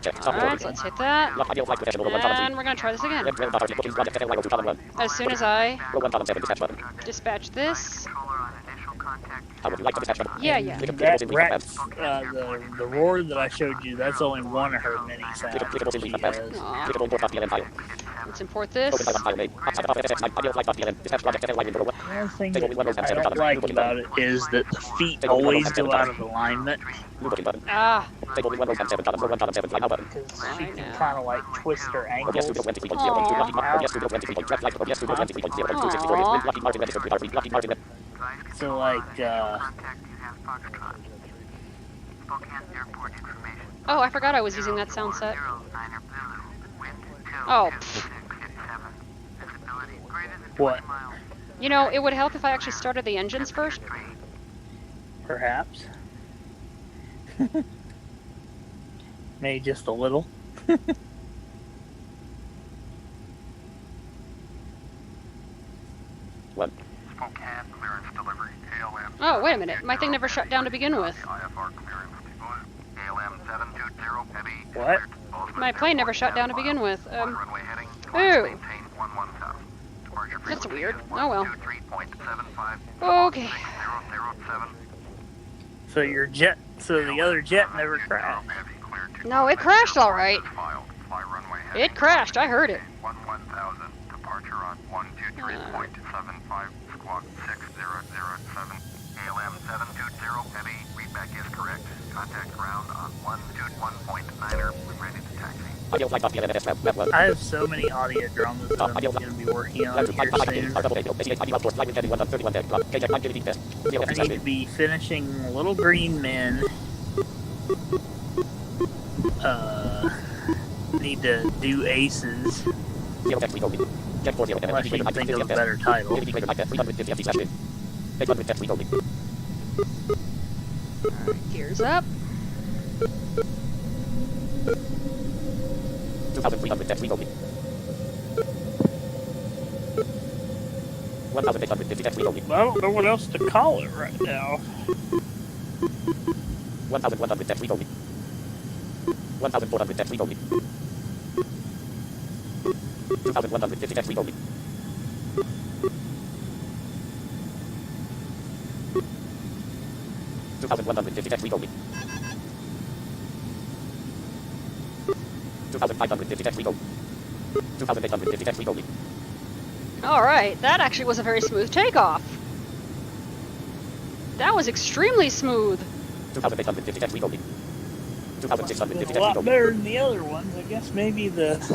Alright, so let's hit that. And we're going to try this again. As soon as I dispatch this. Yeah. That rat, the roar that I showed you, that's only one of her many sounds she has. Let's import this. The one thing that I don't like about it is that the feet always go out of alignment. Ah. Because she can kind of like twist her ankles. So like, oh, I forgot I was using that sound set. Oh. What? You know, it would help if I actually started the engines first. Perhaps. Maybe just a little. What? Oh, wait a minute. My thing never shut down to begin with. What? My plane never shut down to begin with. Ooh. That's weird. Oh well. Okay. So your jet, so the other jet never crashed. No, it crashed all right. It crashed. I heard it. Departure on 123.75 squawk 6007 ALM 720 heavy. Readback is correct. Contact ground on 121.9er. Ready to taxi. I have so many audio dramas that I'm going to be working on here soon. I need to be finishing Little Green Men. Need to do Aces. Unless you can think of a better title. Alright, gears up. 2,300 feet only. 1,850 feet only. I don't know what else to call it right now. 1,100 feet only. 1,400 feet only. 2,150 feet only. 2,150 feet only. 2,550 feet only. 2,850 feet only. Alright, that actually was a very smooth takeoff. That was extremely smooth. 2,850 feet only. 2,650 It's feet a lot only. better than the other ones. I guess maybe it's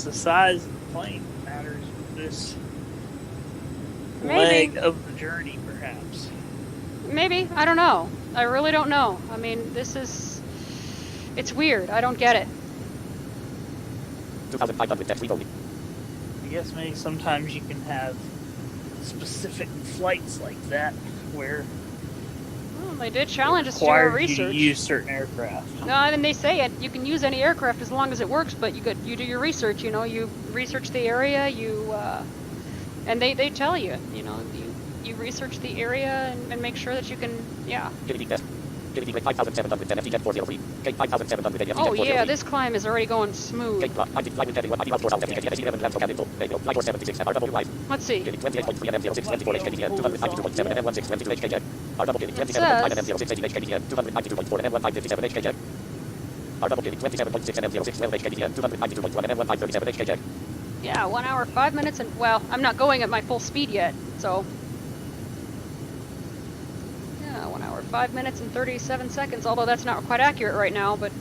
the size of the plane that matters with this leg of the journey, perhaps. Maybe. I don't know. I really don't know. I mean, it's weird. I don't get it. 2,500 feet only. I guess maybe sometimes you can have specific flights like that where Well, they did challenge us to do require you research. to use certain aircraft. No, I mean, they say it. You can use any aircraft as long as it works, but you do your research. You know, you research the area. And they tell you. You know, you research the area and make sure that you can. Yeah. Oh yeah, this climb is already going smooth. Let's see. It says. Yeah, 1 hour, 5 minutes, and well, I'm not going at my full speed yet, so. Yeah, 1 hour, 5 minutes, and 37 seconds, although that's not quite accurate right now, but,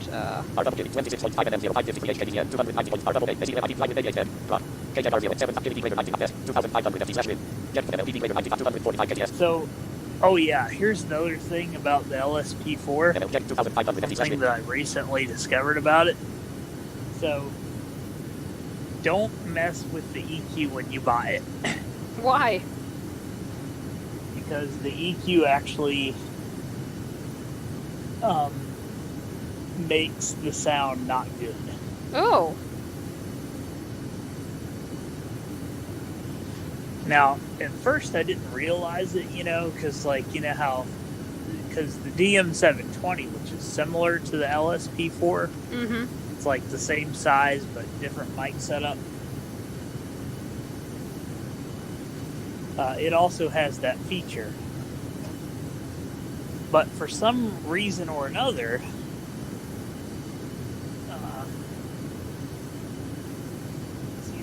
So, oh yeah, here's another thing about the LSP4. Something that I recently discovered about it. So, don't mess with the EQ when you buy it. why? Because the EQ actually makes the sound not good. Oh. Now, at first I didn't realize it, because like, you know how because the DM720, which is similar to the LSP4, Mm-hmm. it's like the same size but different mic setup. It also has that feature. But for some reason or another,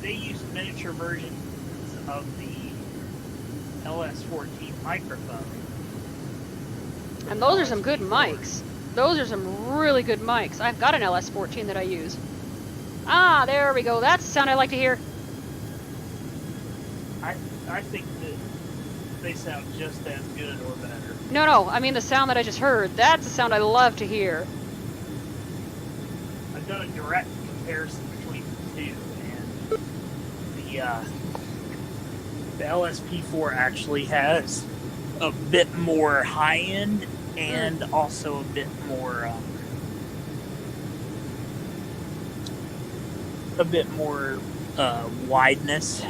they use miniature versions of the LS14 microphone. And those are some good mics. Those are some really good mics. I've got an LS14 that I use. Ah, there we go. That's the sound I like to hear. I think that they sound just as good or better. No, I mean the sound that I just heard. That's the sound I love to hear. I've done a direct comparison between the two, and the LSP4 actually has a bit more high end and also a bit more wideness.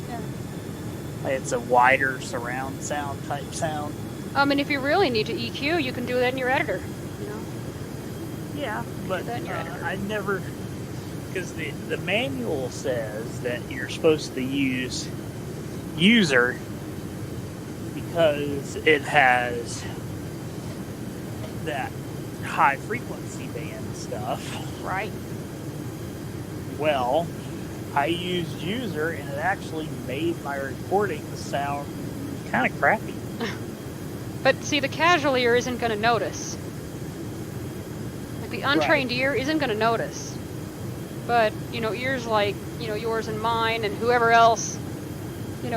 Yeah. It's a wider surround sound type sound. And if you really need to EQ, you can do that in your editor. You know. Yeah, but that in your editor. I never, because the manual says that you're supposed to use user because it has that high frequency band stuff. Right. Well, I used user and it actually made my recordings sound kind of crappy. But see, the casual ear isn't going to notice. Like the untrained ear isn't going to notice. But, ears like, yours and mine and whoever else,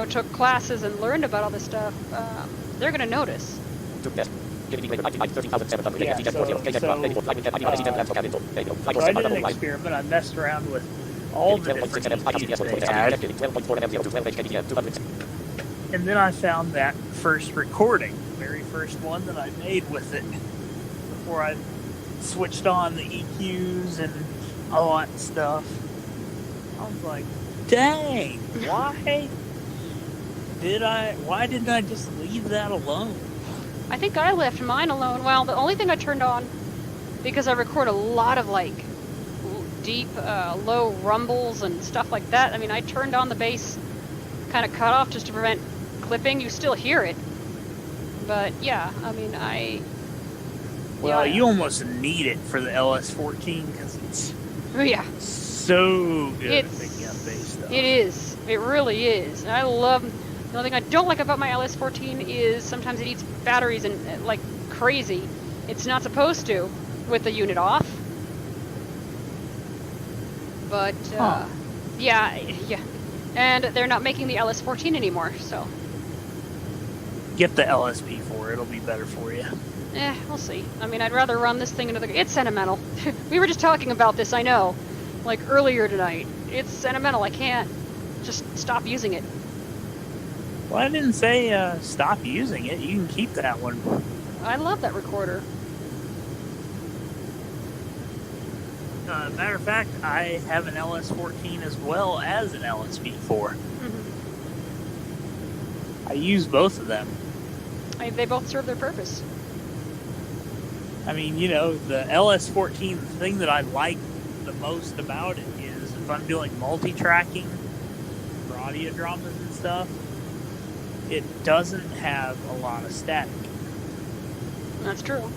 took classes and learned about all this stuff, they're going to notice. So I did an experiment. I messed around with all the different EQs they had. And then I found that first recording, the very first one that I made with it, before I switched on the EQs and all that stuff. I was like, dang, why didn't I just leave that alone? I think I left mine alone. Well, the only thing I turned on, because I record a lot of like deep, low rumbles and stuff like that. I mean, I turned on the bass kind of cut off just to prevent clipping. You still hear it, but yeah, I mean, you almost need it for the LS14 because it's so good at picking up bass stuff. It is. It really is. And I love. The only thing I don't like about my LS14 is sometimes it eats batteries and like crazy. It's not supposed to with the unit off. But yeah. And they're not making the LS14 anymore, so. Get the LSP4, it'll be better for you. We'll see. I mean, I'd rather run this thing into the... It's sentimental. We were just talking about this, I know. Like, earlier tonight. It's sentimental. I can't just stop using it. Well, I didn't say stop using it. You can keep that one. I love that recorder. Matter of fact, I have an LS14 as well as an LSP4. Mm-hmm. I use both of them. They both serve their purpose. I mean, the LS14, the thing that I like the most about it is if I'm doing multi-tracking for audio dramas and stuff, it doesn't have a lot of static. That's true.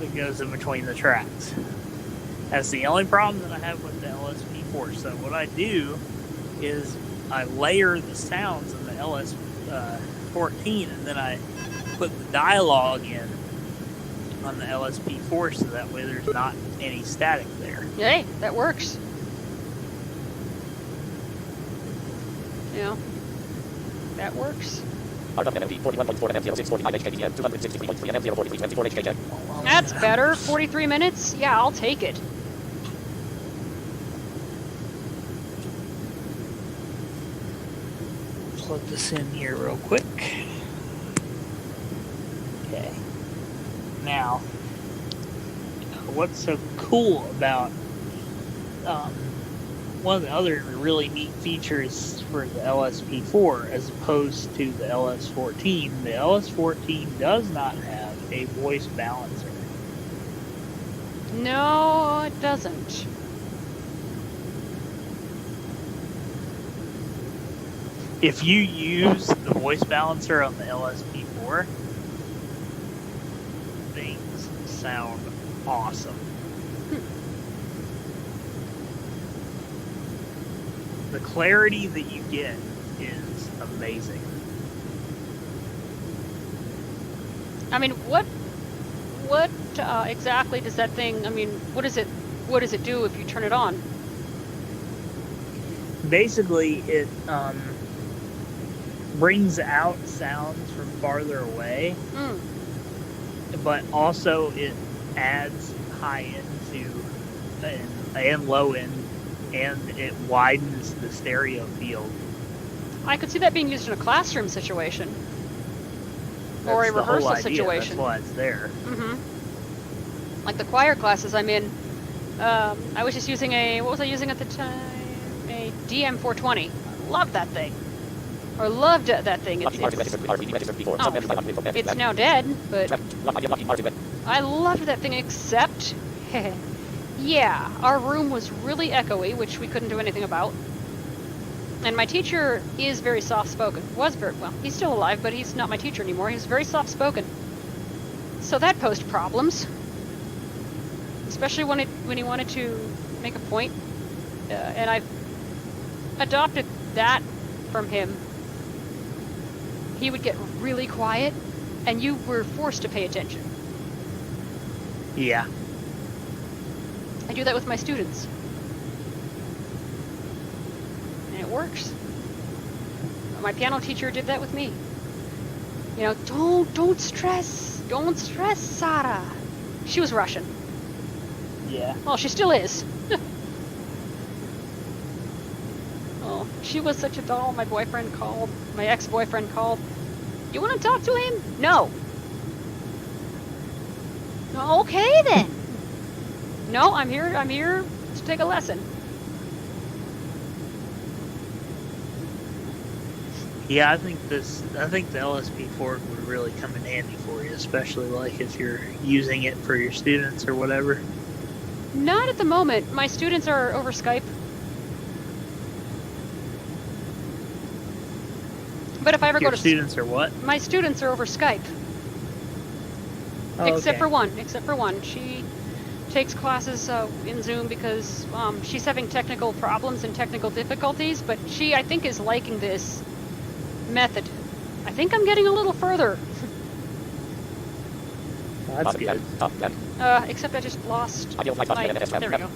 That goes in between the tracks. That's the only problem that I have with the LSP4. So what I do is I layer the sounds in the LS14 and then I put the dialogue in on the LSP4 so that way there's not any static there. Hey, that works. That works. That's better. 43 minutes? Yeah, I'll take it. Plug this in here real quick. Okay. Now, what's so cool about one of the other really neat features for the LSP4 as opposed to the LS14, the LS14 does not have a voice balancer. No, it doesn't. If you use the voice balancer on the LSP4, things sound awesome. The clarity that you get is amazing. I mean, what exactly does that thing? I mean, what does it do if you turn it on? Basically, it brings out sounds from farther away, but also it adds high end to and low end, and it widens the stereo field. I could see that being used in a classroom situation or a That's the whole rehearsal idea. situation. That's why it's there. Like the choir classes I'm in. I was just using what was I using at the time? A DM420. Love that thing. Or loved that thing. It's now dead, but I loved that thing, except, yeah, our room was really echoey, which we couldn't do anything about. And my teacher is very soft-spoken. Well, he's still alive, but he's not my teacher anymore. He's very soft-spoken. So that posed problems. Especially when he wanted to make a point. And I adopted that from him. He would get really quiet, and you were forced to pay attention. Yeah. I do that with my students. And it works. My piano teacher did that with me. You know, don't stress. Don't stress, Sarah. She was Russian. Yeah. Well, she still is. Oh, she was such a doll. My ex-boyfriend called. You want to talk to him? No. Okay then. No, I'm here to take a lesson. Yeah, I think the LSP4 would really come in handy for you, especially like if you're using it for your students or whatever. Not at the moment. My students are over Skype. But if I ever Your go to students are what? My students are over Skype. Oh, Except okay. for one. She takes classes in Zoom because she's having technical problems and technical difficulties, but she, I think, is liking this method. I think I'm getting a little further. That's good. Except I just lost my... There we go.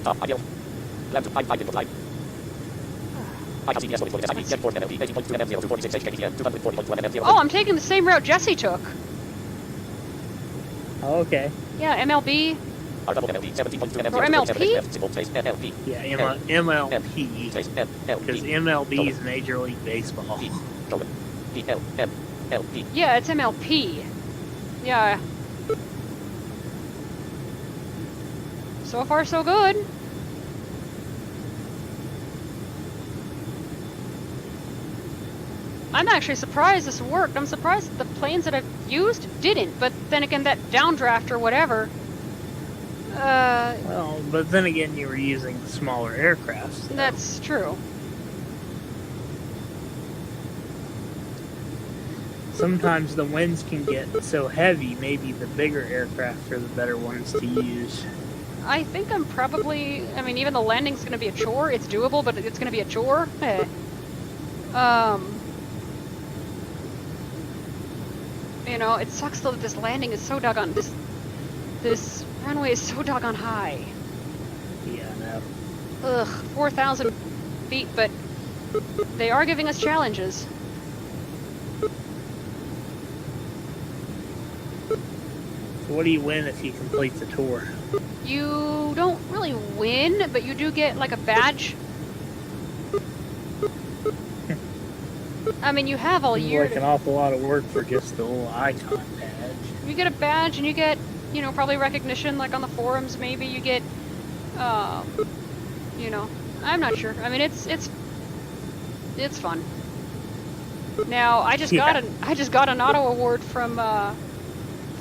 Oh, I'm taking the same route Jesse took. Oh, okay. Yeah, MLB. Or MLP? Yeah, MLP. Because MLB is Major League Baseball. Yeah, it's MLP. Yeah. So far, so good. I'm actually surprised this worked. I'm surprised that the planes that I've used didn't. But then again, that downdraft or whatever. Well, but then again, you were using smaller aircraft. So. That's true. Sometimes the winds can get so heavy, maybe the bigger aircraft are the better ones to use. I think I'm probably... I mean, even the landing's going to be a chore. It's doable, but it's going to be a chore. You know, it sucks though that this landing is so doggone... This runway is so doggone high. Yeah, I know. Ugh, 4,000 feet, but they are giving us challenges. So what do you win if you complete the tour? You don't really win, but you do get like a badge. I mean, you have all year. Like an awful lot of work for just the little icon badge. You get a badge, and you get, you know, probably recognition, like on the forums. Maybe you get, you know, I'm not sure. I mean, it's fun. Now, I just got an auto award from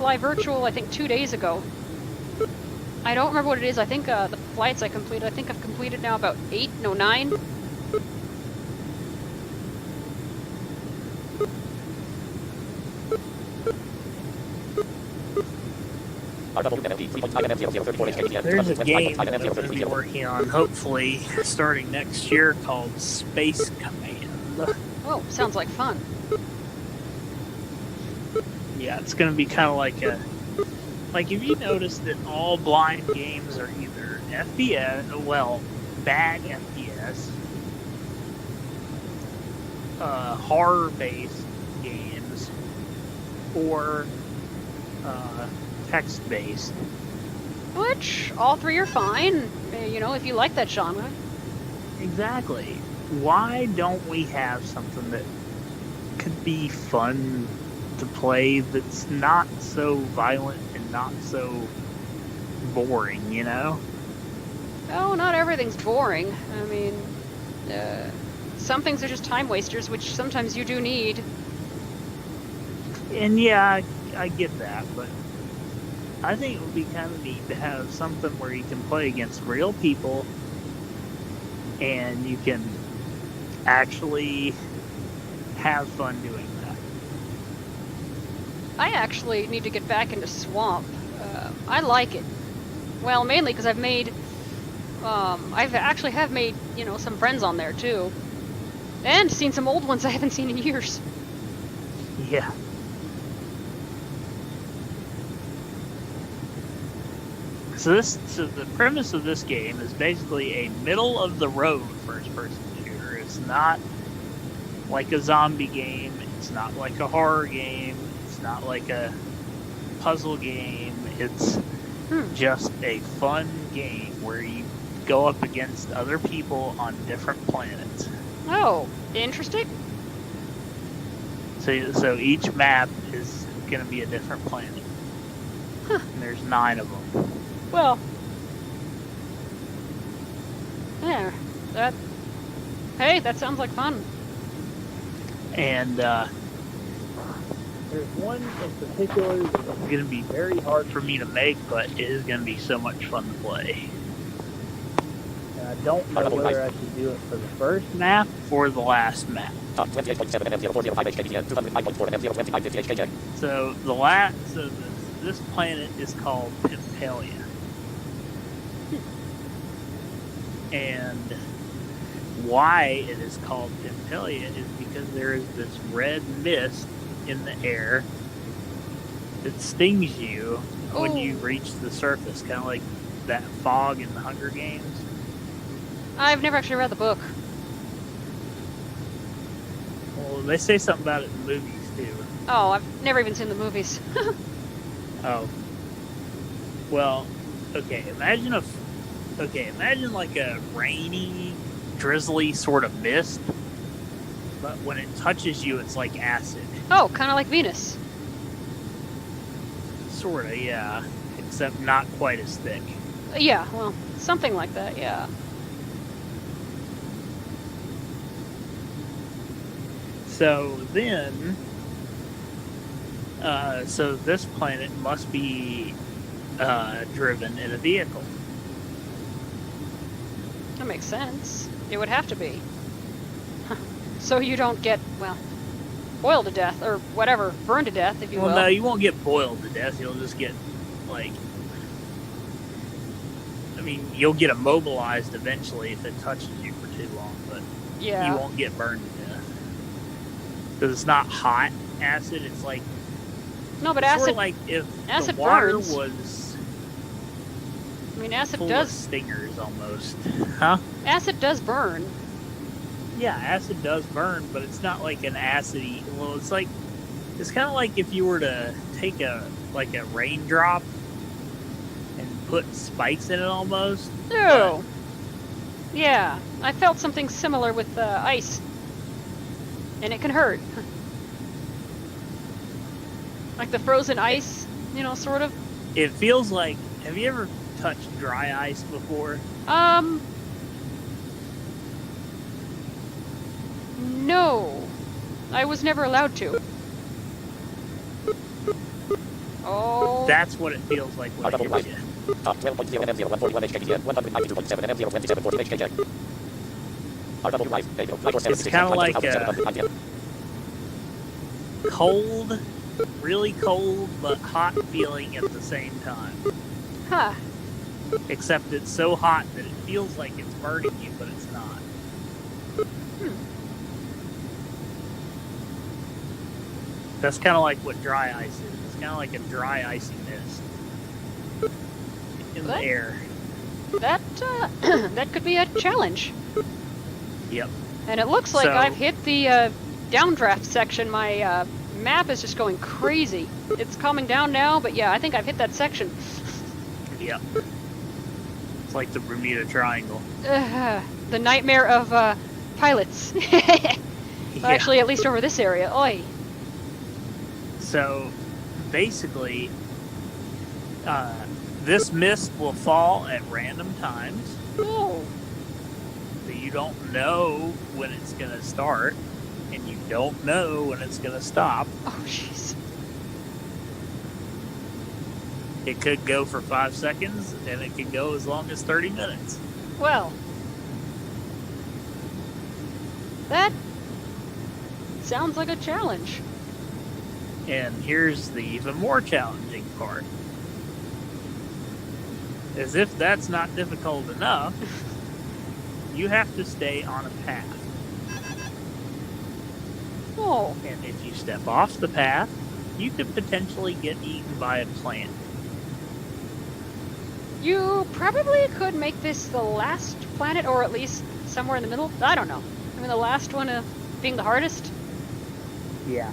fly virtual, I think 2 days ago. I don't remember what it is. I think the flights I completed, I think I've completed now about 8, no 9. There's a game that I'm going to be working on, hopefully, starting next year called Space Command. Oh, sounds like fun. Yeah, it's going to be kind of like a... Like, if you notice that all blind games are either FPS, well, bad FPS, horror-based games, or text-based. Which, all 3 are fine, you know, if you like that genre. Exactly. Why don't we have something that could be fun to play that's not so violent and not so boring, you know? Oh, not everything's boring. I mean, some things are just time wasters, which sometimes you do need. And yeah, I get that, but I think it would be kind of neat to have something where you can play against real people and you can actually have fun doing that. I actually need to get back into Swamp. I like it. Well, mainly because I've made, I've actually have made, you know, some friends on there too. And seen some old ones I haven't seen in years. Yeah. So the premise of this game is basically a middle-of-the-road first-person shooter. It's not like a zombie game. It's not like a horror game. It's not like a puzzle game. It's just a fun game where you go up against other people on different planets. Oh, interesting. So each map is going to be a different planet. Huh. And there's 9 of them. Well, yeah, hey, that sounds like fun. And there's one in particular that's going to be very hard for me to make, but it is going to be so much fun to play. And I don't know whether I should do it for the first map or the last map. So this planet is called Pimpalia. And why it is called Pimpalia is because there is this red mist in the air that stings you when you reach the surface, kind of like that fog in the Hunger Games. I've never actually read the book. Well, they say something about it in the movies too. Oh, I've never even seen the movies. Oh. Well, okay, imagine like a rainy, drizzly sort of mist, but when it touches you, it's like acid. Oh, kind of like Venus. Sorta, yeah. Except not quite as thick. Yeah, well, something like that, yeah. So then, so this planet must be driven in a vehicle. That makes sense. It would have to be. So you don't get, well, boiled to death, or whatever, burned to death, if you will. Well, no, you won't get boiled to death. You'll just get, like... I mean, you'll get immobilized eventually if it touches you for too long, but yeah, you won't get burned to death. Because it's not hot acid, it's like... No, but it's acid... sort of like if acid the water burns. was... I mean, acid full does... of stingers, almost. Huh? Acid does burn. Yeah, acid does burn, but it's not like an acidy... Well, it's like... It's kind of like if you were to take a raindrop and put spikes in it almost. Oh. Yeah, I felt something similar with ice. And it can hurt. Like the frozen ice, you know, sort of. It feels like... Have you ever touched dry ice before? No. I was never allowed to. Oh. That's what it feels like when it hits you. Top 12.0 M0 141 KGEN 192.7 M0 27.8 KGEN. RWI, It's kind of like a cold, really cold, but hot feeling at the same time. Huh. Except it's so hot that it feels like it's burning you, but it's not. That's kind of like what dry ice is. It's kind of like a dry, icy mist in the air. That that could be a challenge. Yep. And it looks like So- I've hit the downdraft section. My map is just going crazy. It's calming down now, but yeah, I think I've hit that section. Yep. It's like the Bermuda Triangle. The nightmare of pilots. Well, Yeah. actually, at least over this area. Oi. So, basically, this mist will fall at random times. Oh. So you don't know when it's going to start, and you don't know when it's going to stop. Oh, jeez. It could go for 5 seconds, and it could go as long as 30 minutes. Well. That sounds like a challenge. And here's the even more challenging part. As if that's not difficult enough, you have to stay on a path. Oh. And if you step off the path, you could potentially get eaten by a plant. You probably could make this the last planet, or at least somewhere in the middle. I don't know. I mean, the last one being the hardest. Yeah.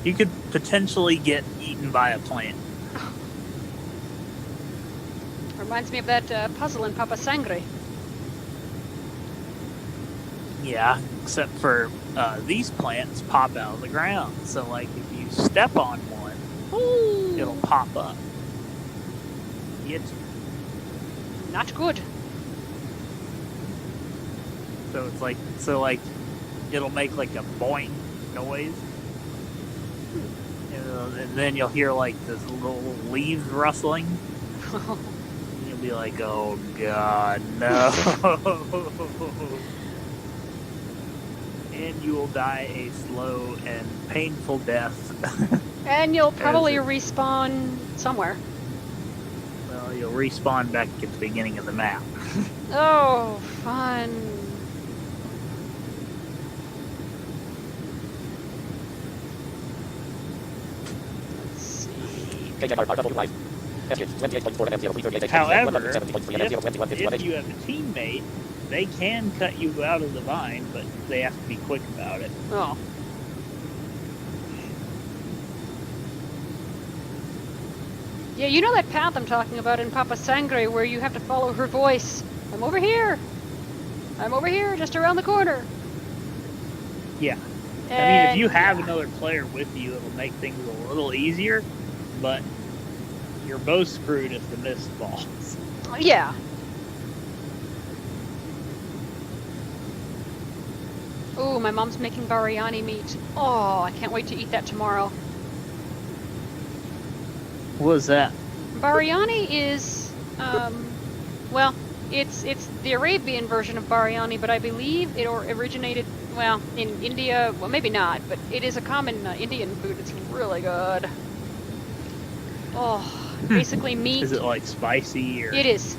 You could potentially get eaten by a plant. Reminds me of that puzzle in Papa Sangre. Yeah, except for these plants pop out of the ground. So, like, if you step on one, Ooh. it'll pop up. Get you. Not good. So it's like, it'll make like a boing noise. And then you'll hear like this little leaves rustling. And you'll be like, oh God, no. And you will die a slow and painful death. And you'll probably As respawn somewhere. Well, you'll respawn back at the beginning of the map. Oh, fun. Let's see. RWI. SH 28.4 M0 338 However, 170.3 M0 2151 if you have a teammate, they can cut you out of the vine, but they have to be quick about it. Oh. Yeah, you know that path I'm talking about in Papa Sangre where you have to follow her voice. I'm over here. I'm over here, just around the corner. Yeah. I mean, if you And, have yeah. another player with you, it'll make things a little easier, but you're both screwed if the mist falls. Yeah. Ooh, my mom's making biryani meat. Oh, I can't wait to eat that tomorrow. What was that? Biryani is, well, it's the Arabian version of biryani, but I believe it originated, well, in India. Well, maybe not, but it is a common Indian food. It's really good. Oh, basically meat. Is it like spicy or? It is.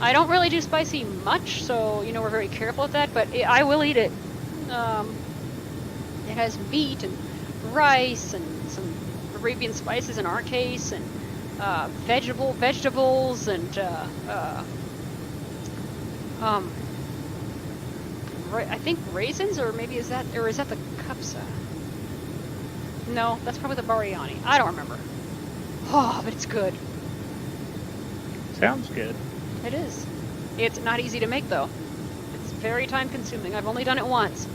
I don't really do spicy much, so you know we're very careful with that. But I will eat it. It has meat and rice and some Arabian spices in our case, and vegetables and I think raisins, or maybe is that the kapsa? No, that's probably the biryani. I don't remember. Oh, but it's good. Sounds good. It is. It's not easy to make, though. It's very time consuming. I've only done it once.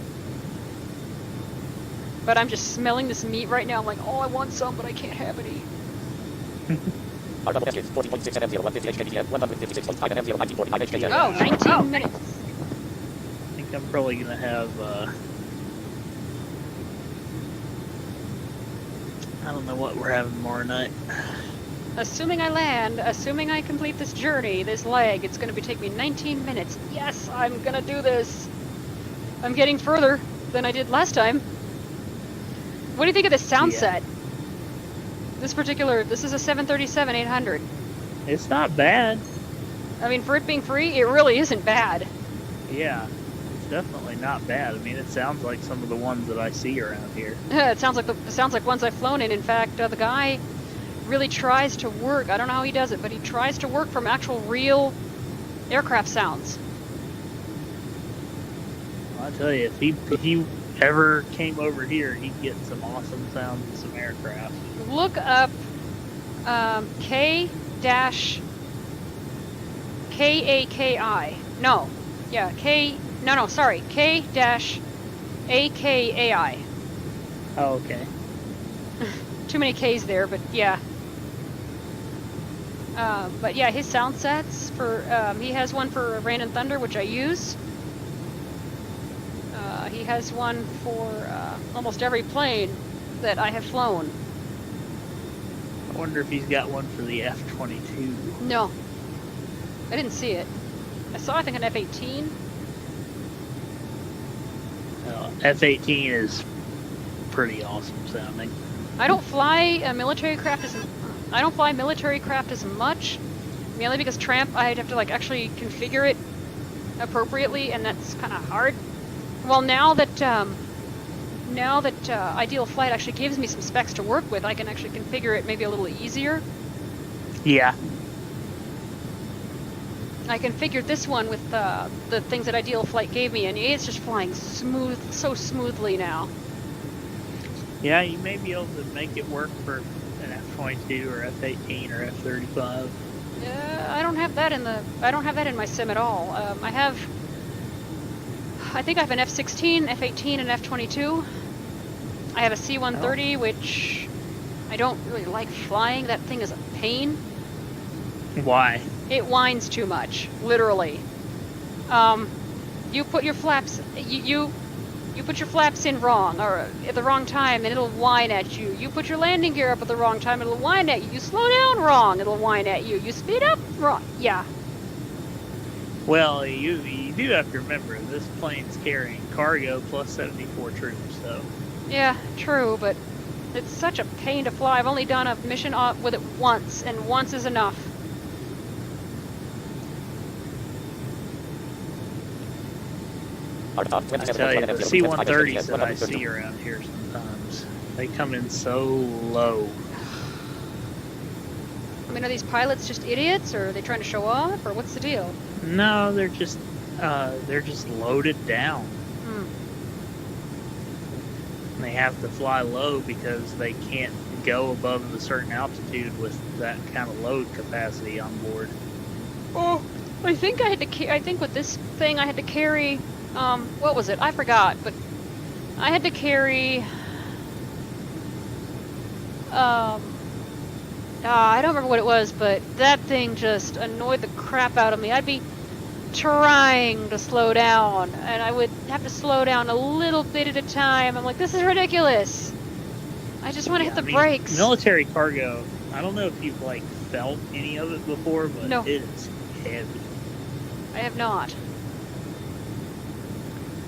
But I'm just smelling this meat right now. I'm like, oh, I want some, but I can't have any. RWS 40.6 M0 150 KGEN 156.5 M0 1945 HKGEN. Oh, 19 minutes. I think I'm probably gonna have I don't know what we're having tomorrow night. Assuming I land, assuming I complete this journey, this leg, it's going to take me 19 minutes. Yes, I'm going to do this. I'm getting further than I did last time. What do you think of this sound set? This is a 737-800. It's not bad. I mean, for it being free, it really isn't bad. Yeah, it's definitely not bad. I mean, it sounds like some of the ones that I see around here. It sounds like ones I've flown in. In fact, the guy really tries to work. I don't know how he does it, but he tries to work from actual real aircraft sounds. I'll tell you, if he ever came over here, he'd get some awesome sounds of some aircraft. Look up K-KAKI. No. Yeah, sorry. K-AKAI. Oh, okay. Too many K's there, but yeah. But yeah, his sound sets for, he has one for Rain and Thunder, which I use. He has one for almost every plane that I have flown. I wonder if he's got one for the F-22. No. I didn't see it. I saw, I think, an F-18. F-18 is pretty awesome sounding. I don't fly military craft as much, mainly because Tramp, I'd have to like actually configure it appropriately, and that's kind of hard. Well, now that Ideal Flight actually gives me some specs to work with, I can actually configure it maybe a little easier. Yeah. I configured this one with the things that Ideal Flight gave me, and it's just flying so smoothly now. Yeah, you may be able to make it work for an F-22 or F-18 or F-35. I don't have that in my sim at all. I think I have an F-16, F-18, and F-22. I have a C-130, which I don't really like flying. That thing is a pain. Why? It whines too much, literally. You put your flaps, you put your flaps in wrong, or at the wrong time, and it'll whine at you. You put your landing gear up at the wrong time, it'll whine at you. You slow down wrong, it'll whine at you. You speed up wrong, yeah. Well, you do have to remember, this plane's carrying cargo plus 74 troops, so... Yeah, true, but it's such a pain to fly. I've only done a mission with it once, and once is enough. I tell you, the C-130s that I see around here sometimes, they come in so low. I mean, are these pilots just idiots, or are they trying to show off, or what's the deal? No, they're just loaded down. They have to fly low because they can't go above a certain altitude with that kind of load capacity on board. Oh, I think with this thing I had to carry, what was it? I forgot, but I had to carry, I don't remember what it was, but that thing just annoyed the crap out of me. I'd be trying to slow down, and I would have to slow down a little bit at a time. I'm like, this is ridiculous. I just want to hit the brakes. Military cargo, I don't know if you've felt any of it before, but no. It is heavy. I have not.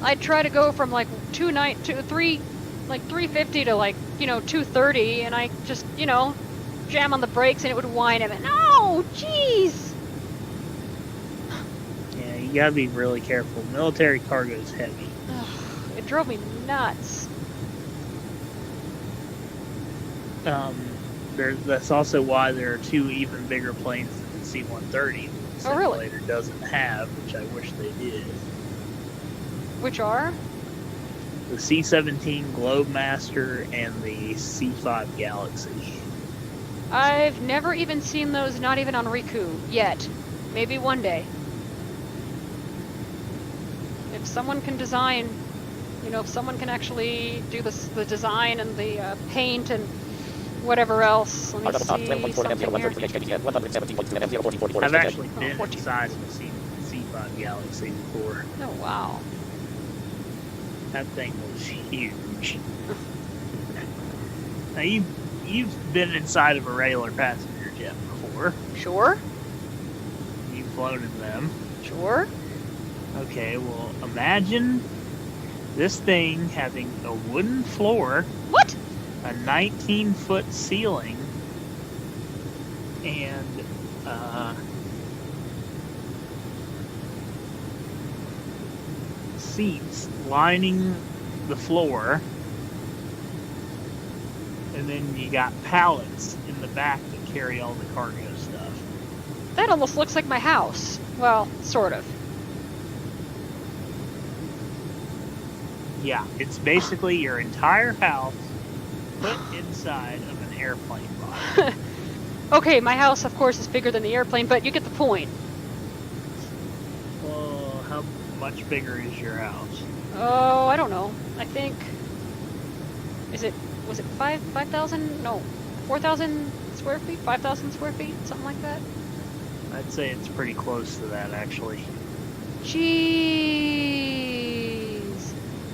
I'd try to go from 350 to 230, and I just, jam on the brakes and it would whine at me. No, jeez. Yeah, you gotta be really careful. Military cargo is heavy. It drove me nuts. That's also why there are two even bigger planes than the C-130 that the simulator doesn't have, which I wish they did. Which are? The C-17 Globemaster and the C-5 Galaxy. I've never even seen those, not even on Riku, yet. Maybe one day. If someone can design, if someone can actually do the design and the paint and whatever else. Let me see something here. I've actually been inside of the C-5 Galaxy before. Oh, wow. That thing was huge. Now, you you've been inside of a regular passenger jet before. Sure. You've flown in them. Sure. Okay, well, imagine this thing having a wooden floor, What? a 19-foot ceiling, and seats lining the floor, and then you got pallets in the back that carry all the cargo stuff. That almost looks like my house. Well, sort of. Yeah, it's basically your entire house put inside of an airplane box. Okay, my house, of course, is bigger than the airplane, but you get the point. Well, how much bigger is your house? Oh, I don't know. I think... Was it 5,000? No, 4,000 square feet? 5,000 square feet? Something like that? I'd say it's pretty close to that, actually. Jeez.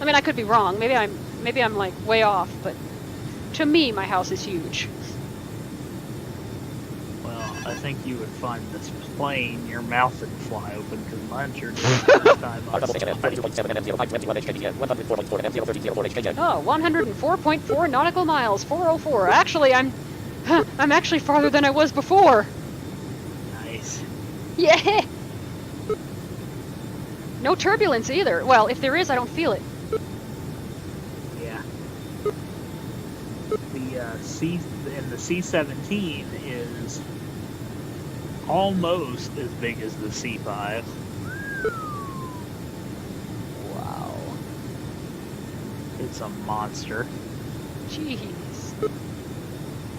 I mean, I could be wrong. Maybe I'm like way off, but to me, my house is huge. Well, I think you would find this plane, your mouth would fly open because mine's your time. R double HMM 32.7 and M0521 HKGN 104.4 and M03004 HKGN. Oh, 104.4 nautical miles, 404. Actually, I'm actually farther than I was before. Nice. Yeah. No turbulence either. Well, if there is, I don't feel it. Yeah. The C-17 is almost as big as the C-5. Wow. It's a monster. Jeez.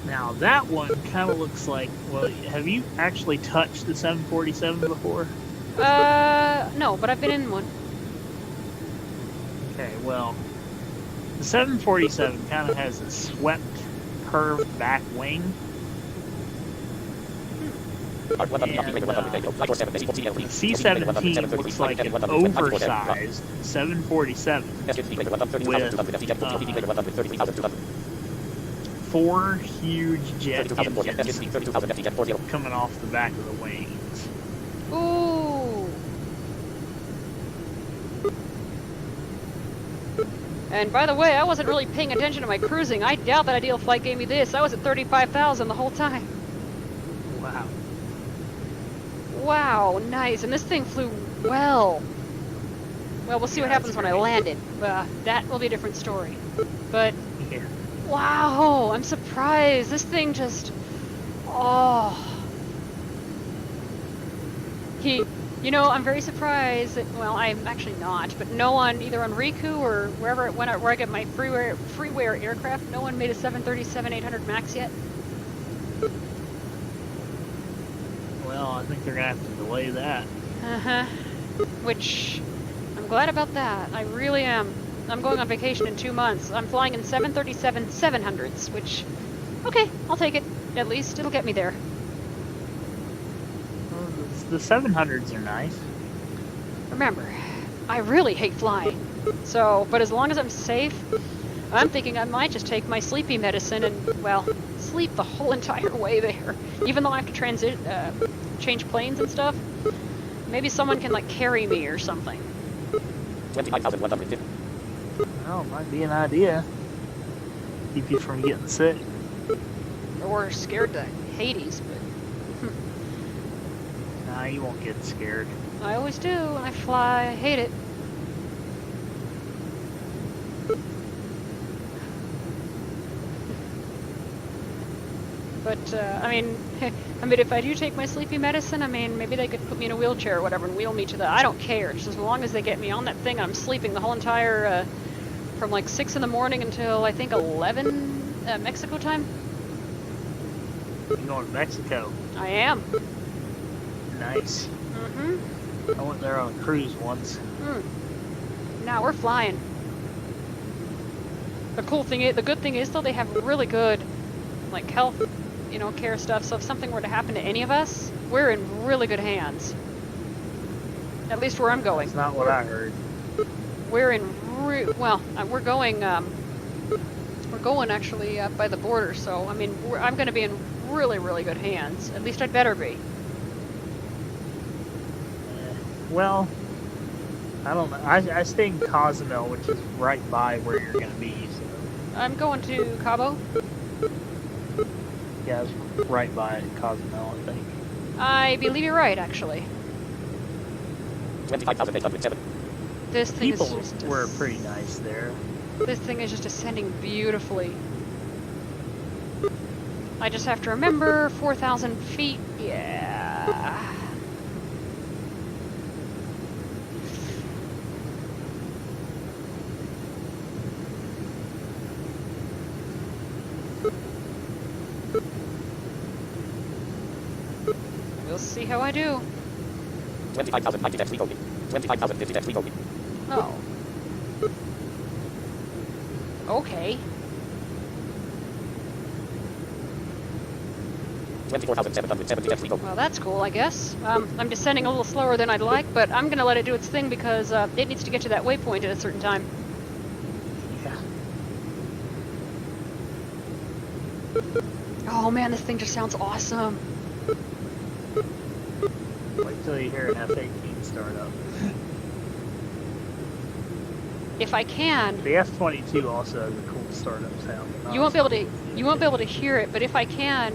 Now that one kind of looks like, well, have you actually touched the 747 before? No, but I've been in one. Okay, well, the 747 kind of has a swept, curved back wing. R And, the C-17 looks like an oversized 747 with 4 huge jet engines coming off the back of the wings. Ooh. And by the way, I wasn't really paying attention to my cruising. I doubt that Ideal Flight gave me this. I was at 35,000 the whole time. Wow. Wow, nice. And this thing flew well. Well, we'll see what happens when I land it. That will be a different story. But, Yeah. wow, I'm surprised. This thing just... Oh. You know, I'm very surprised that, well, I'm actually not, but no one, either on Riku or where I get my freeware aircraft, no one made a 737-800 MAX yet. Well, I think they're going to have to delay that. Uh-huh. Which, I'm glad about that. I really am. I'm going on vacation in 2 months. I'm flying in 737-700s, which, okay, I'll take it. At least it'll get me there. Well, the 700s are nice. Remember, I really hate flying. So, but as long as I'm safe, I'm thinking I might just take my sleepy medicine and, well, sleep the whole entire way there. Even though I have to change planes and stuff, maybe someone can, like, carry me or something. 25,150. Well, it might be an idea. Keep you from getting sick. Or scared to Hades, but Nah, you won't get scared. I always do when I fly. I hate it. But, I mean, if I do take my sleepy medicine, I mean, maybe they could put me in a wheelchair or whatever and wheel me to the... I don't care, just as long as they get me on that thing, I'm sleeping the whole entire, from like 6 in the morning until, I think, 11 Mexico time. You're going to Mexico. I am. Nice. Mm-hmm. I went there on a cruise once. Now we're flying. The good thing is, though, they have really good, like, health, care stuff. So if something were to happen to any of us, we're in really good hands. At least where I'm going. That's not what I heard. We're in, we're going We're going actually by the border, so I mean, I'm going to be in really, really good hands. At least I'd better be. Well, I don't know. I stay in Cozumel, which is right by where you're going to be. So. I'm going to Cabo. Yeah, it's right by Cozumel, I think. I believe you're right, actually. 25,807. This thing People is just were pretty nice there. This thing is just ascending beautifully. I just have to remember 4,000 feet. Yeah. We'll see how I do. 25,090 depth legal. 25,050 depth legal. Oh. Okay. 24,770 depth legal. Well, that's cool, I guess. I'm descending a little slower than I'd like, but I'm going to let it do its thing because it needs to get to that waypoint at a certain time. Yeah. Oh man, this thing just sounds awesome. Wait till you hear an F-18 start up. If I can, The F-22 also has a cool startup sound. you won't be able to hear it, but if I can,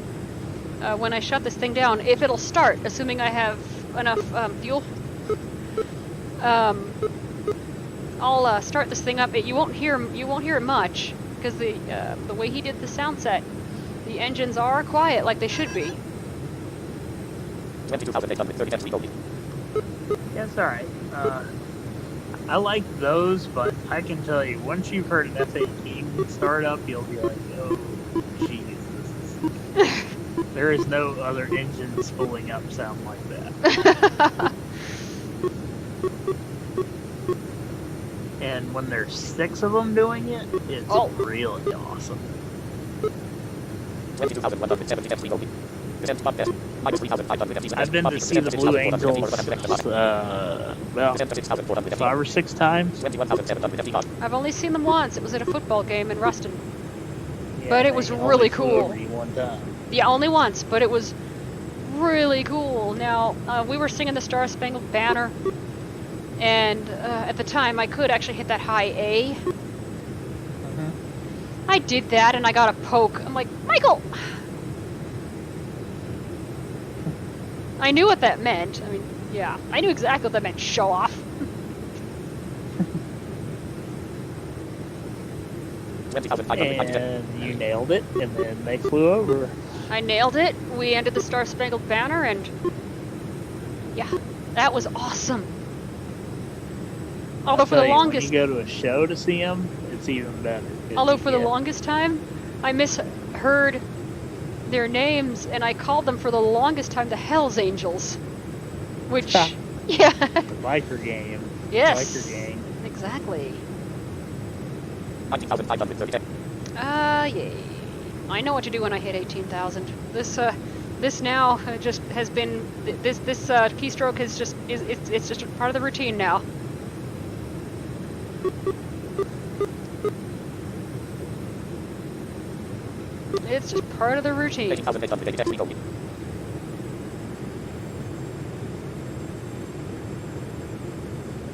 when I shut this thing down, if it'll start, assuming I have enough fuel, I'll start this thing up. You won't hear it much because the way he did the sound set, the engines are quiet like they should be. 22,830 depth legal. Yeah, it's alright. I like those, but I can tell you, once you've heard an F-18 start up, you'll be like, oh, jeez, there is no other engine spooling up sound like that. And when there's 6 of them doing it, it's really awesome. 22,170 depth legal. Descent top best. Minus 3,550. I've been to see the Blue Angels about 5 or 6 times. 21,750. I've only seen them once. It was at a football game in Ruston. Yeah, But it they was only really flew cool. over you one time. Yeah, only once, but it was really cool. Now, we were singing the Star Spangled Banner, and at the time I could actually hit that high A. I did that, and I got a poke. I'm like, Michael! I knew what that meant. I mean, yeah, I knew exactly what that meant. Show off. And you nailed it, and then they flew over. I nailed it. We ended the Star Spangled Banner, and yeah, that was awesome. Although for the longest, when you go to a show to see them, it's even better. although for the longest time, I misheard their names, and I called them for the longest time the Hells Angels, which, yeah, The biker game. yes, Biker gang. exactly. 19,530. Yay. I know what to do when I hit 18,000. This now just has been, this keystroke is just, it's just a part of the routine now. It's just part of the routine. 18,880 depth legal.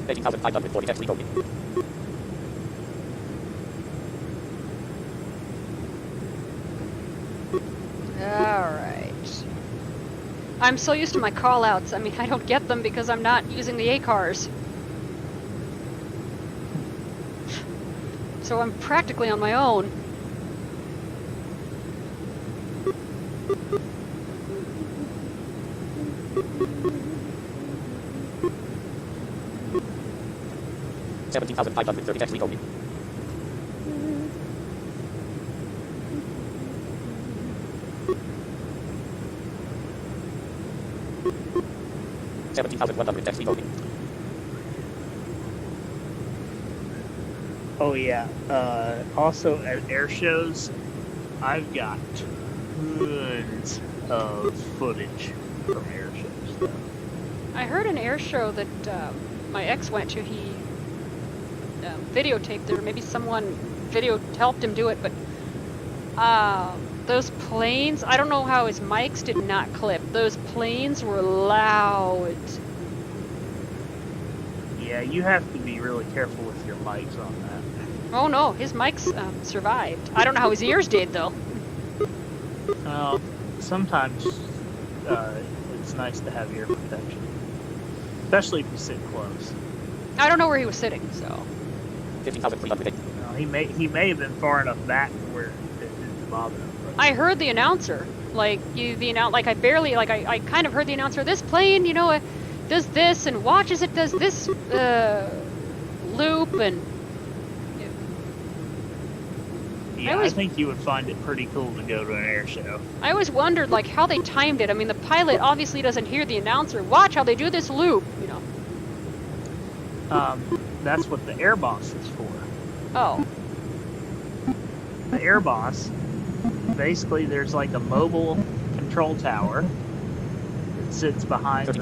18,540 depth legal. Alright. I'm so used to my call-outs. I mean, I don't get them because I'm not using the A-cars. So I'm practically on my own. $17,530 depth legal. $17,100 depth legal. Oh yeah. Also at air shows, I've got tons of footage from air shows. I heard an air show that my ex went to. He videotaped it, or maybe someone helped him do it, but Those planes, I don't know how his mics did not clip. Those planes were loud. Yeah, you have to be really careful with your mics on that. Oh no, his mics survived. I don't know how his ears did though. Sometimes it's nice to have ear protection, especially if you sit close. I don't know where he was sitting, so. 15,300. He may have been far enough back where it didn't bother him. But I heard the announcer. Like I kind of heard the announcer. This plane, does this and watches it does this loop and. yeah, I think you would find it pretty cool to go to an air show. I always wondered like how they timed it. I mean, the pilot obviously doesn't hear the announcer. Watch how they do this loop, That's what the air boss is for. Oh. The air boss, basically, there's like a mobile control tower that sits behind the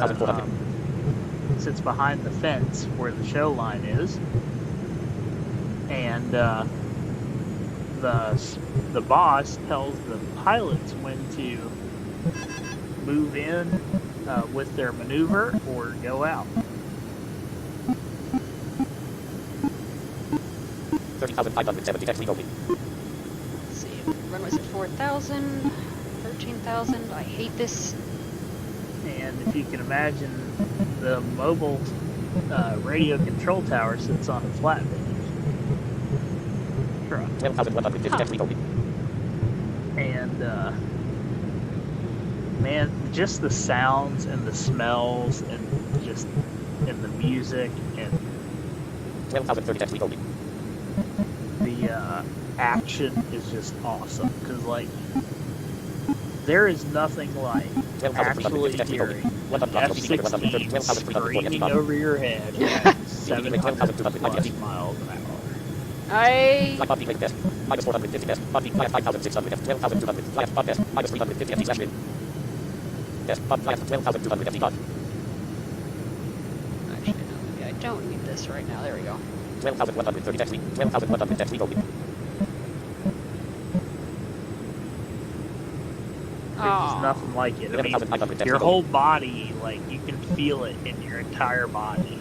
fence where the show line is, and the boss tells the pilots when to move in with their maneuver or go out. 30,570 text legal. Let's see. Runway's at 4,000, 13,000. I hate this. And if you can imagine, the mobile radio control tower sits on a flatbed truck. 12,150 text legal. And man, just the sounds and the smells and the music and 12,030 text legal. the action is just awesome, because like there is nothing like actually hearing an F-16 screaming over your head at 700 miles an hour. I Minus 450 test. 5,600 F. 12,200. Flight test. Minus 350 FT slash min. Test. Flight 12,200 FT dot. actually no, maybe I don't need this right now. There we go. 12,130 text lead. 12,100 text legal. There's just nothing like it. I mean, your whole body, like, you can feel it in your entire body.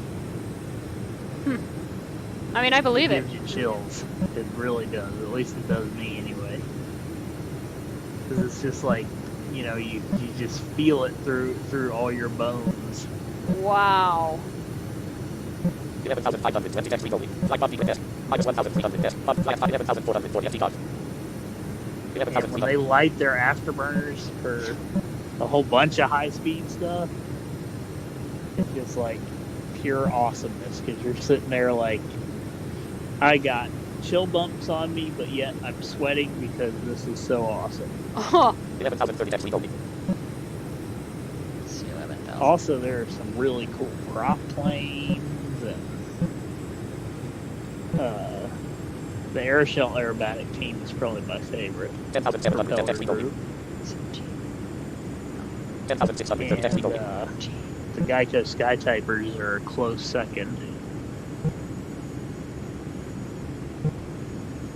I mean, I believe it. Gives you chills. It really does. At least it does me anyway. Because it's just like, you just feel it through all your bones. Wow. 11,520 text legal. Flight body test. Minus 1,300 test. Flight 11,440 FT dot. And when they light their afterburners for a whole bunch of high-speed stuff, it's just like pure awesomeness, because you're sitting there like, I got chill bumps on me, but yet I'm sweating because this is so awesome. Oh. 11,030 text legal. Let's see, 11,000. Also, there are some really cool prop planes, and the Airshell aerobatic team is probably my favorite. 10,710 text legal. 10,630 text legal. The Geico Skytypers are a close second.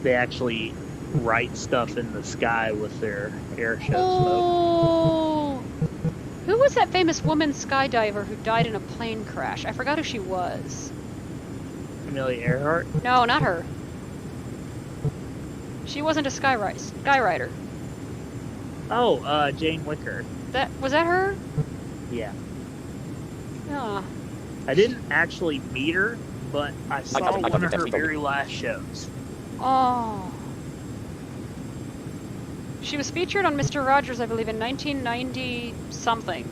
They actually write stuff in the sky with their airshow smoke. Oh, who was that famous woman skydiver who died in a plane crash? I forgot who she was. Amelia Earhart? No, not her. She wasn't a skyrider. Oh, Jane Wicker. Was that her? Yeah. Yeah. I didn't actually meet her, but I saw one of her very last shows. Oh. She was featured on Mr. Rogers, I believe, in 1990 something.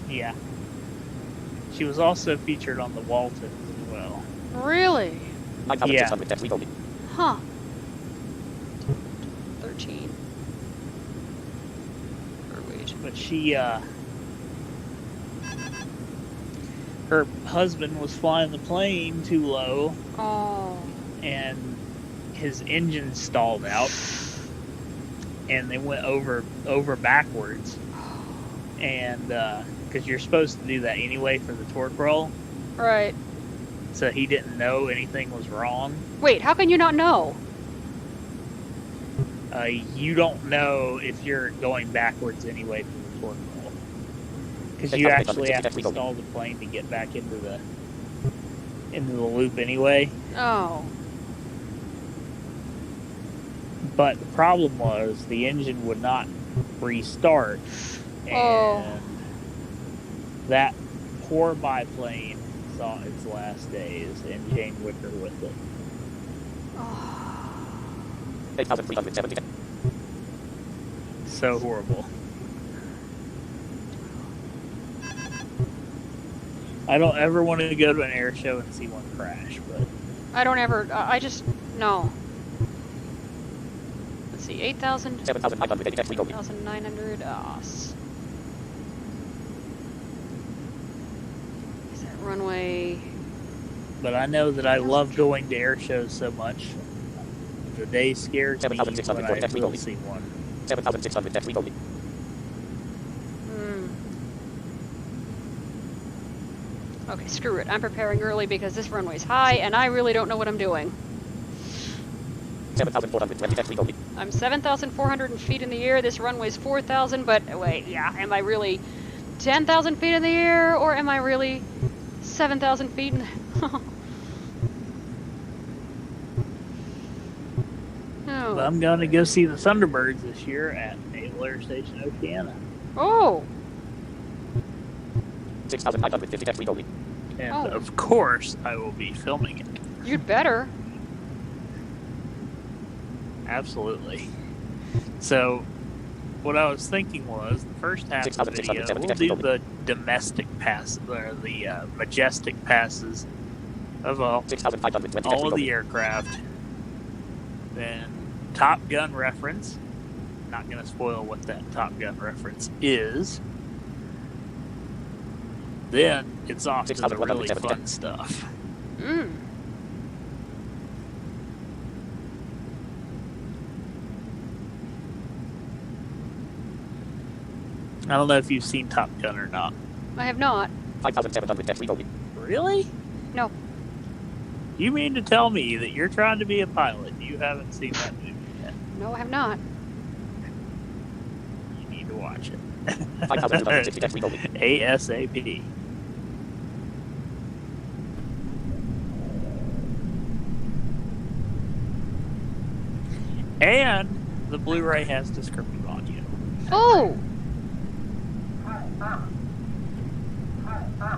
Yeah. She was also featured on the Waltons as well. Really? Yeah. Huh. 13. Or wait. But she, her husband was flying the plane too low. Oh. And his engine stalled out. And they went over backwards. And, because you're supposed to do that anyway for the torque roll. Right. So he didn't know anything was wrong. Wait, how can you not know? You don't know if you're going backwards anyway from the torque roll. Because you 6,850 actually have to feet. stall the plane to get back into the loop anyway. Oh. But the problem was the engine would not restart. And Oh. that poor biplane saw its last days, and Jane Wicker with it. Oh. 8,370. So horrible. I don't ever want to go to an air show and see one crash, but I don't ever. I just no. Let's see, 8,000. 7,580 feet. 8,900. Is that runway? but I know that I love going to air shows so much. The day scares me when I will see one. 7,600 feet. Okay, screw it. I'm preparing early because this runway's high and I really don't know what I'm doing. 7,420 feet. I'm 7,400 feet in the air. This runway's 4,000, but wait, yeah, am I really 10,000 feet in the air or am I really 7,000 feet in the... Oh. But I'm going to go see the Thunderbirds this year at Naval Air Station Oceana. Oh, 6,550 feet. And Oh. of course, I will be filming it. you'd better. Absolutely. So, what I was thinking was, the first half of the video, we'll do the domestic pass, or the majestic passes of all 6,520 of the feet. aircraft. Then, Top Gun reference. Not going to spoil what that Top Gun reference is. Then, it's off to the really 6,170. fun stuff. Mm. I don't know if you've seen Top Gun or not. I have not. 5,700 feet. Really? No. You mean to tell me that you're trying to be a pilot and you haven't seen that movie yet? No, I have not. You need to watch it. 5,260 feet. ASAP. And the Blu-ray has descriptive audio. Oh!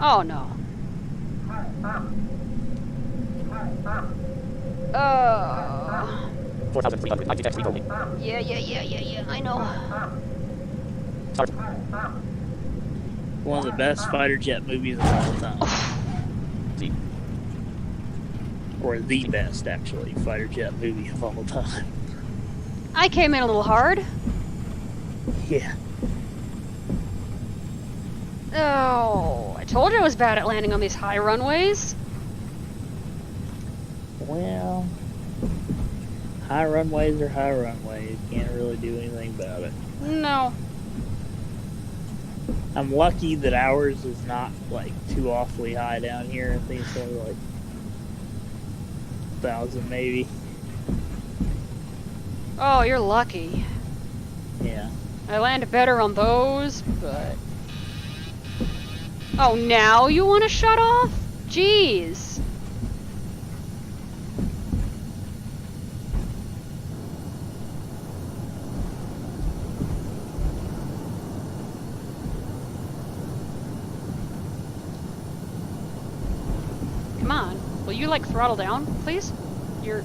Oh no. 4,390 feet. Yeah, I know. Sorry. One of the best fighter jet movies of all time. See. Or the best, actually, fighter jet movie of all time. I came in a little hard. Yeah. Oh, I told you I was bad at landing on these high runways. Well, high runways are high runways. Can't really do anything about it. No. I'm lucky that ours is not like too awfully high down here. I think it's only like 1,000 maybe. Oh, you're lucky. Yeah. I land better on those, but... Oh, now you want to shut off? Jeez. Come on. Will you, like, throttle down, please? You're...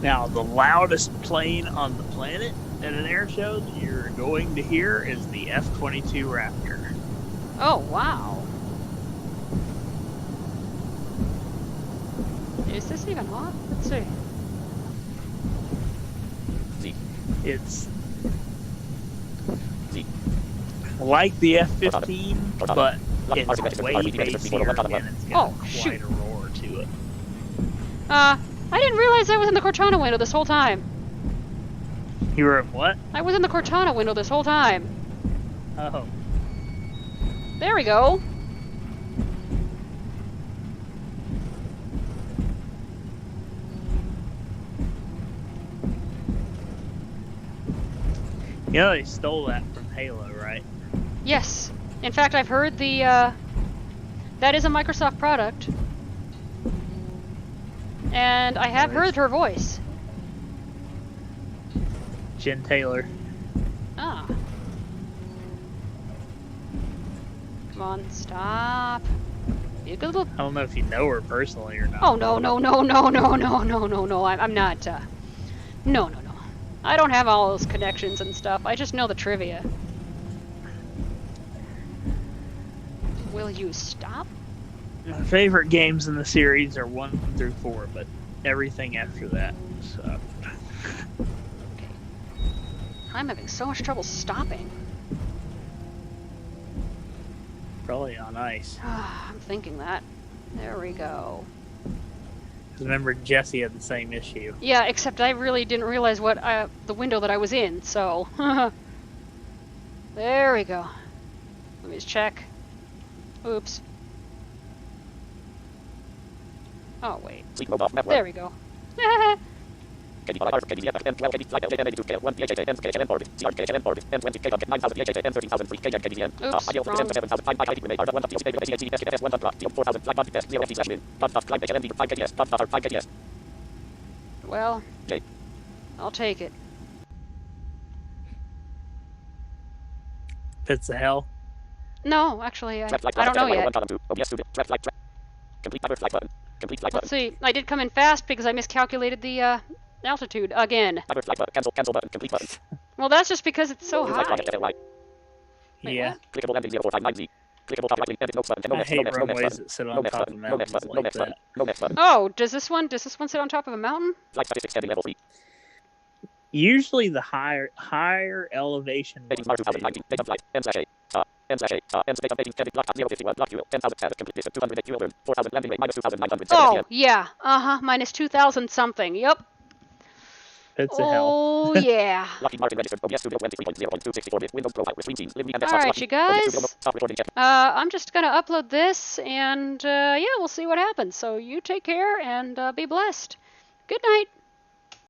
Now, the loudest plane on the planet at an air show that you're going to hear is the F-22 Raptor. Oh, wow. Is this even hot? Let's see. See. It's See. like the F-15, but it's way RC bassier and it's got Oh, quite shoot. a roar to it. I didn't realize I was in the Cortana window this whole time. You were in what? I was in the Cortana window this whole time. Oh. There we go. You know they stole that from Halo, right? Yes. In fact, I've heard the, that is a Microsoft product. And I have heard her voice. Jen Taylor. Ah. Come on, stop. Be a good little... I don't know if you know her personally or not. Oh, no. I'm not, No. I don't have all those connections and stuff. I just know the trivia. Will you stop? My favorite games in the series are 1 through 4, but everything after that sucked. Okay. I'm having so much trouble stopping. Probably on ice. I'm thinking that. There we go. Because remember, Jesse had the same issue. Yeah, except I really didn't realize what the window that I was in, so... There we go. Let me just check. Oops. Oh, wait. There we go. Well, I'll take it. Fits the hell. No, actually, I don't know yet. Let's see. I did come in fast because I miscalculated the altitude again. Well, that's just because it's so high. Wait, Yeah. what? I hate runways that sit on top of mountains like that. Oh, does this one sit on top of a mountain? Usually the higher elevation ones do. Oh, yeah. Uh-huh. Minus 2,000 something. Yep. Fits the hell. Oh, yeah. Alright, you guys. I'm just gonna upload this, and yeah, we'll see what happens. So you take care, and be blessed. Good night.